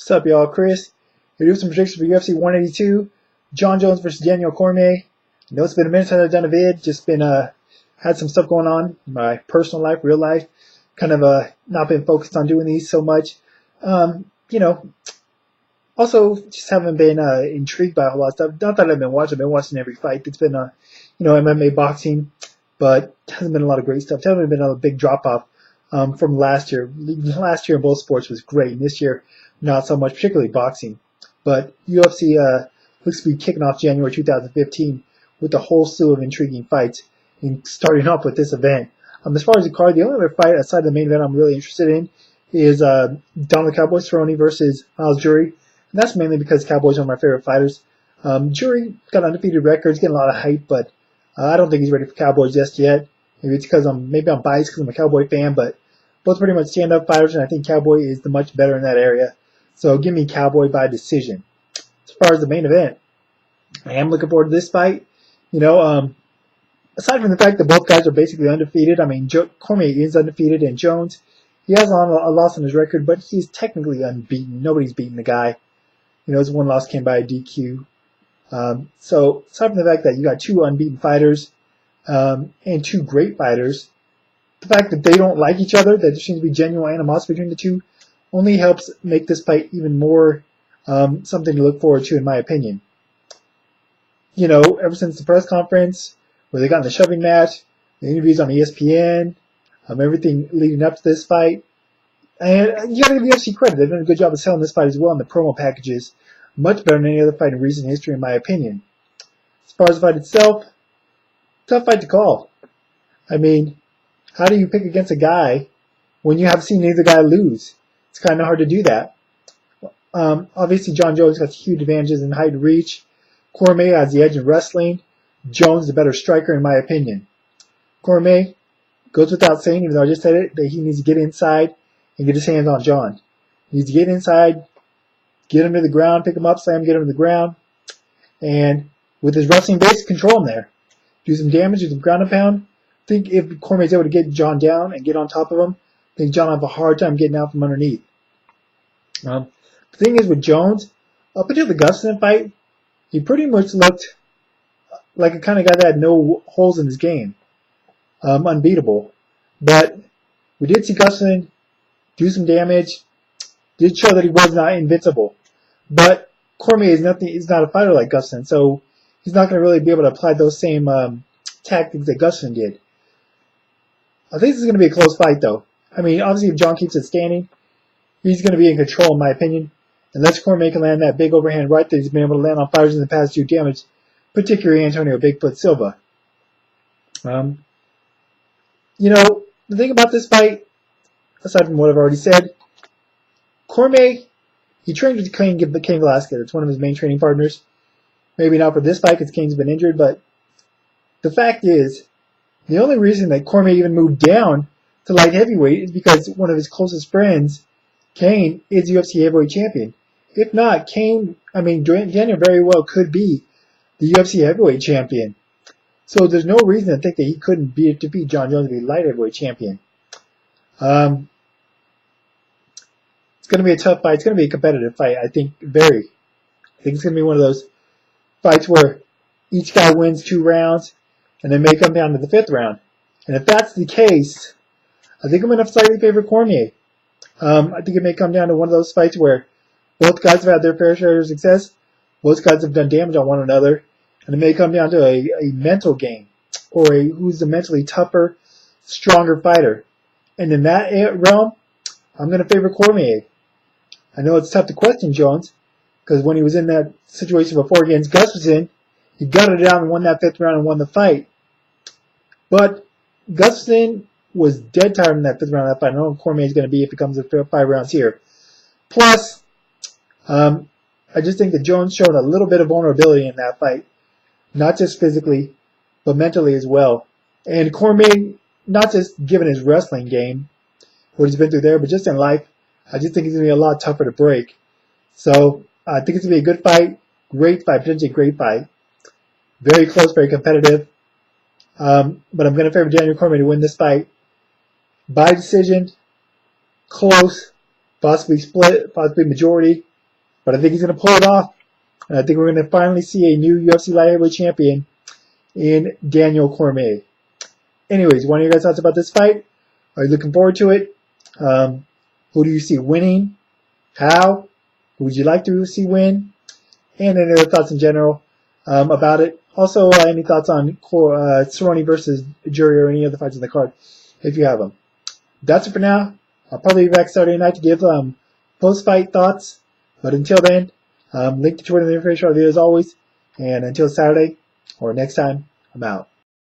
What's up, y'all? Chris. Here to do some predictions for UFC 182. Jon Jones versus Daniel Cormier. I know it's been a minute since I've done a vid. Just been had some stuff going on in my personal life, real life. Kind of not been focused on doing these so much. You know. Also, just haven't been intrigued by a whole lot of stuff. Not that I've been watching. I've been watching every fight. It's been MMA boxing, but hasn't been a lot of great stuff. There hasn't been a big drop off from last year. Last year in both sports was great, and this year not so much, particularly boxing. But UFC looks to be kicking off January 2015 with a whole slew of intriguing fights, and starting off with this event. As far as the card, the only other fight outside the main event I'm really interested in is Donald Cowboy Cerrone versus Miles Jury. And that's mainly because Cowboy's one of my favorite fighters. Jury got undefeated records, getting a lot of hype, but I don't think he's ready for Cowboy just yet. Maybe it's because I'm biased because I'm a Cowboy fan, but both pretty much stand-up fighters, and I think Cowboy is the much better in that area. So give me Cowboy by decision. As far as the main event, I am looking forward to this fight. Aside from the fact that both guys are basically undefeated, Cormier is undefeated, and Jones, he has a loss on his record, but he's technically unbeaten. Nobody's beaten the guy. His one loss came by a DQ. So aside from the fact that you got two unbeaten fighters and two great fighters, the fact that they don't like each other, that there seems to be genuine animosity between the two, only helps make this fight even more something to look forward to, in my opinion. Ever since the press conference where they got in the shoving match, the interviews on ESPN, everything leading up to this fight, and you got to give the UFC credit. They've done a good job of selling this fight as well in the promo packages. Much better than any other fight in recent history, in my opinion. As far as the fight itself, tough fight to call. How do you pick against a guy when you have seen neither guy lose? It's kind of hard to do that. Obviously, Jon Jones got huge advantages in height and reach. Cormier has the edge in wrestling. Jones the better striker, in my opinion. Cormier goes without saying, even though I just said it, that he needs to get inside and get his hands on Jon. He needs to get inside, get him to the ground, pick him up, slam, get him to the ground, and with his wrestling base, control him there. Do some damage, do some ground and pound. I think if Cormier's able to get Jon down and get on top of him, I think Jon will have a hard time getting out from underneath. The thing is with Jones, up until the Gustafsson fight, he pretty much looked like a kind of guy that had no holes in his game. Unbeatable. But we did see Gustafsson do some damage, did show that he was not invincible. But Cormier is not a fighter like Gustafsson, so he's not going to really be able to apply those same tactics that Gustafsson did. I think this is going to be a close fight, though. Obviously, if Jon keeps it standing, he's going to be in control, in my opinion. Unless Cormier can land that big overhand right that he's been able to land on fighters in the past, do damage, particularly Antonio Bigfoot Silva. The thing about this fight, aside from what I've already said, Cormier, he trained with Cain Velasquez. It's one of his main training partners. Maybe not for this fight because Cain's been injured, but the fact is, the only reason that Cormier even moved down to light heavyweight is because one of his closest friends, Cain, is UFC heavyweight champion. If not, Daniel very well could be the UFC heavyweight champion. So there's no reason to think that he couldn't defeat Jon Jones to be light heavyweight champion. It's going to be a tough fight. It's going to be a competitive fight, I think it's going to be one of those fights where each guy wins 2 rounds and then may come down to the 5th round. And if that's the case, I think I'm going to slightly favor Cormier. I think it may come down to one of those fights where both guys have had their fair share of success. Both guys have done damage on one another. And it may come down to a mental game, or who's the mentally tougher, stronger fighter. And in that realm, I'm going to favor Cormier. I know it's tough to question Jones, because when he was in that situation before against Gustafsson, he gutted it out and won that 5th round and won the fight. But Gustafsson was dead tired in that 5th round of that fight. I know Cormier is going to be if it comes to 5 rounds here. Plus, I just think that Jones showed a little bit of vulnerability in that fight. Not just physically, but mentally as well. And Cormier, not just given his wrestling game, what he's been through there, but just in life, I just think he's going to be a lot tougher to break. So, I think it's going to be a good fight, great fight, potentially a great fight. Very close, very competitive. But I'm going to favor Daniel Cormier to win this fight by decision, close, possibly split, possibly majority. but I think he's going to pull it off. And I think we're going to finally see a new UFC light heavyweight champion in Daniel Cormier. Anyways, what are your guys' thoughts about this fight? Are you looking forward to it? Who do you see winning? How? Who would you like to see win? And any other thoughts in general about it? Also, any thoughts on Cerrone versus Jury or any other fights in the card, if you have them. That's it for now. I'll probably be back Saturday night to give post-fight thoughts. But until then, link to Twitter in the information there as always. And until Saturday or next time, I'm out.